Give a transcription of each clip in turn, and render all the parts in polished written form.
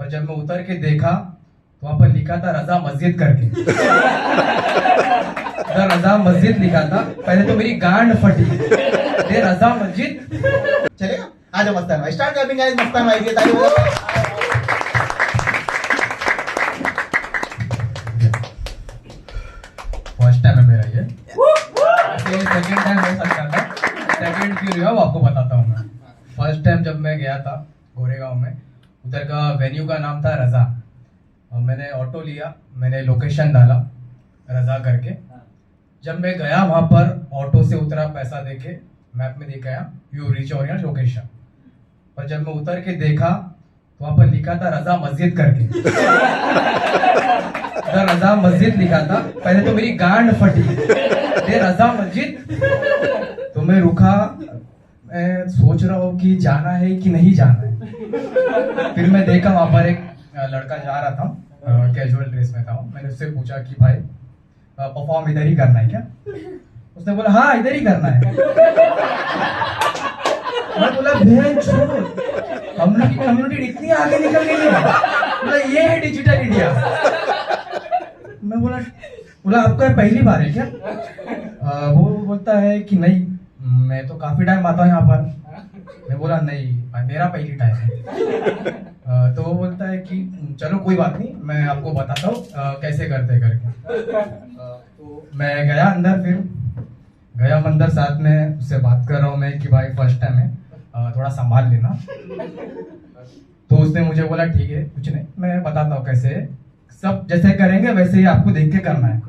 पर जब मैं उतर के देखा तो वहां पर लिखा था रजा मस्जिद करके। रजा मस्जिद लिखा था, पहले तो मेरी गांड फटी, ये रजा मस्जिद। चलेगा, आ जाओ मस्तान भाई, स्टार्ट क्लैपिंग गाइस, मस्तान भाई की ताली बजाओ। फर्स्ट टाइम है मेरा ये सेकंड टाइम हो सकता था, सेकंड क्यों नहीं हुआ वो आपको बताता हूँ मैं। फर्स्ट टाइम जब मैं गया था गोरेगांव में, उधर का वेन्यू का नाम था रजा, और मैंने ऑटो लिया, मैंने लोकेशन डाला रजा करके। जब मैं गया वहां पर ऑटो से उतरा, पैसा देके मैप में दिखाया you reach on your location, पर जब मैं उतर के देखा तो वहां पर लिखा था रजा मस्जिद करके। रजा मस्जिद लिखा था, पहले तो मेरी गांड फटी, ये रजा मस्जिद। तो मैं रुका, मैं सोच रहा हूँ कि जाना है कि नहीं जाना है। फिर मैं देखा वहां पर एक लड़का जा रहा था, कैजुअल ड्रेस में था। मैंने उससे पूछा कि भाई परफॉर्म इधर ही करना है क्या? उसने बोला हाँ इधर ही करना है। मैं बोला बहन छोड़, हम लोग की कम्युनिटी इतनी आगे निकल गई है। बोला ये है डिजिटल इंडिया। मैं बोला आपका पहली बार है क्या? वो बोलता है कि नहीं, मैं तो काफी टाइम आता हूँ यहाँ पर। मैं बोला नहीं भाई, मेरा पहली टाइम है। तो वो बोलता है कि चलो कोई बात नहीं, मैं आपको बताता हूँ कैसे करते करके। तो मैं गया अंदर, फिर गया मंदिर, साथ में उससे बात कर रहा हूँ मैं कि भाई फर्स्ट टाइम है, थोड़ा संभाल लेना। तो उसने मुझे बोला ठीक है, कुछ नहीं, मैं बताता हूँ कैसे, सब जैसे करेंगे वैसे ही आपको देख के करना है।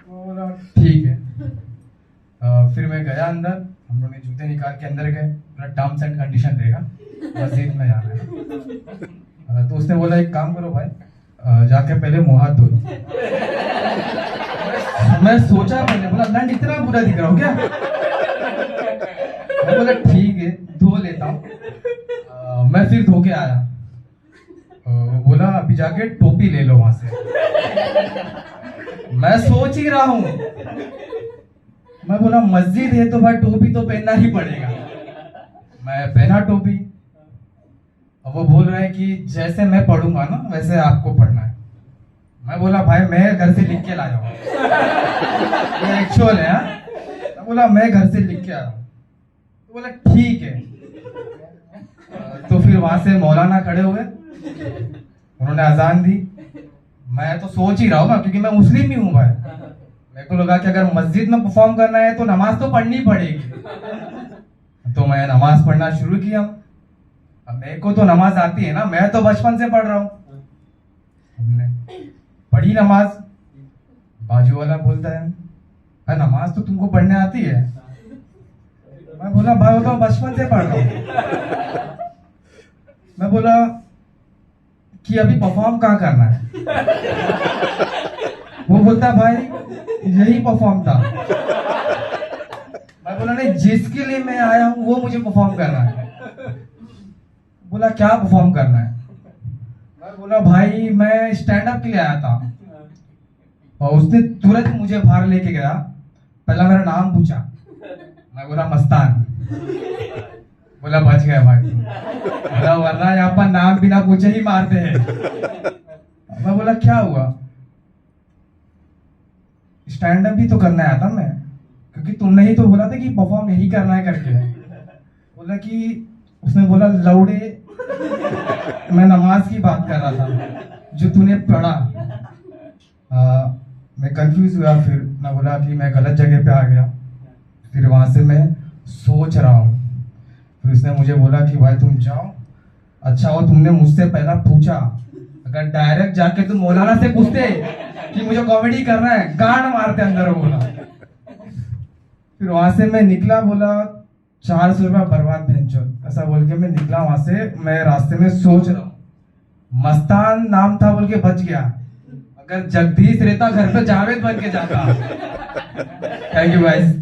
बोला ठीक है। फिर मैं गया अंदर, हम लोग ने जूते निकाल के अंदर गए, टर्म्स एंड कंडीशन रहेगा, मस्जिद में जाना है। तो उसने बोला एक काम करो भाई, जाके पहले मुंह हाथ धो लो। मैं सोचा, मैंने बोला लंड इतना बुरा दिख रहा हूँ क्या? मैं बोला ठीक है धो लेता हूँ। मैं फिर धो के आया, बोला अभी जाके टोपी ले लो वहां से। मैं सोच ही रहा हूं, मैं बोला मस्जिद है तो भाई टोपी तो पहनना ही पड़ेगा। मैं पहना टोपी। अब वो बोल रहे हैं कि जैसे मैं पढ़ूंगा ना वैसे आपको पढ़ना है। मैं बोला भाई मैं घर से लिख के लाया हूँ, ये एक्चुअल है। मैं बोला मैं घर से लिख के आया हूँ। तो बोला ठीक है। तो फिर वहां से मौलाना खड़े हुए, उन्होंने अजान दी। मैं तो सोच ही रहा हूँ ना, क्योंकि मैं मुस्लिम भी हूँ भाई, मेरे को लगा कि अगर मस्जिद में परफॉर्म करना है तो नमाज तो पढ़नी पड़ेगी। तो मैं नमाज पढ़ना शुरू किया। अब मेरे को तो नमाज आती है ना, मैं तो बचपन से पढ़ रहा हूँ। हमने पढ़ी नमाज। बाजू वाला बोलता है नमाज तो तुमको पढ़ने आती है? मैं बोला भाई वो तो बचपन से पढ़ रहा हूँ। मैं बोला कि अभी परफॉर्म कहाँ करना है? वो बोलता भाई यही परफॉर्म था। मैं बोला नहीं, जिसके लिए मैं आया हूँ वो मुझे परफॉर्म करना है। बोला क्या परफॉर्म करना है? मैं बोला भाई मैं स्टैंड अप के लिए आया था। और उसने तुरंत मुझे बाहर लेके गया, पहला मेरा नाम पूछा। मैं बोला मस्तान। बोला बच गया भाई तुम। बोला वरना यहाँ पर नाम बिना पूछे ही मारते हैं। मैं बोला क्या हुआ? स्टैंड अप भी तो करना आया था मैं, क्योंकि तुमने ही तो बोला था कि परफॉर्म यही करना है करके। बोला कि उसने बोला लौड़े, मैं नमाज की बात कर रहा था जो तूने पढ़ा। मैं कंफ्यूज हुआ। फिर मैं बोला कि मैं गलत जगह पे आ गया। फिर वहां से मैं सोच रहा हूँ। फिर उसने मुझे बोला कि भाई तुम जाओ, अच्छा हो तुमने मुझसे पहला पूछा। अगर डायरेक्ट जाके तुम मौलाना से पूछते कि मुझे कॉमेडी करना है, गांड मारते अंदर। बोला फिर वहां से मैं निकला, बोला 400 रुपया बर्बाद भेंचो, ऐसा बोल के मैं निकला वहां से। मैं रास्ते में सोच रहा हूँ, मस्तान नाम था बोल के बच गया, अगर जगदीश रहता घर पे जावेद बन के जाता। Thank you guys.